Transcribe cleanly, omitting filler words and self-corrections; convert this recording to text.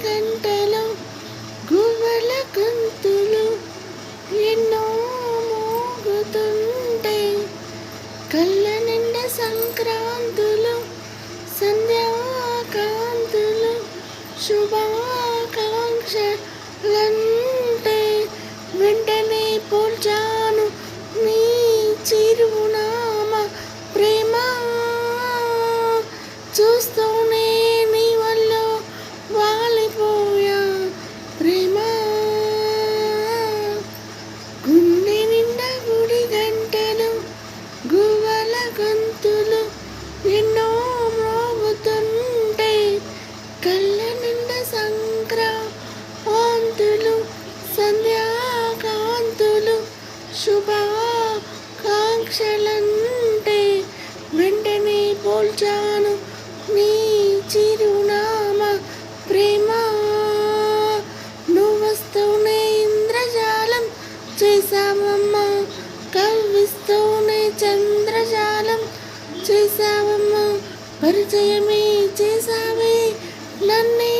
గంటలు గువ్వల గంతులు ఎన్నో మోగుతుంటే కళ్ళ నిండా సంక్రాంతులు సంధ్యాకాంతులు శుభాకాంక్షలంటే వెంటనే పోల్చాను నీ చిరునామా ప్రేమ చూస్తూనే నీ వల్ల వాలిపోయా ప్రేమ గుండె నిండా గుడి గంటలు గువ్వల గంతులు ఎన్నో మోగుతుంటే కళ్ళ నిండా సంక్రాంతులు సంధ్యాకాంతులు శుభాకాంక్షలంటే వెంటనే పోల్చాను నీ చిరునామా ప్రేమ నువ్వొస్తూనే ఇంద్రజాలం చేశావమ్మా కవ్విస్తూనే చంద్రజాలం చేశావమ్మా పరిచయమే చేశావే నన్నే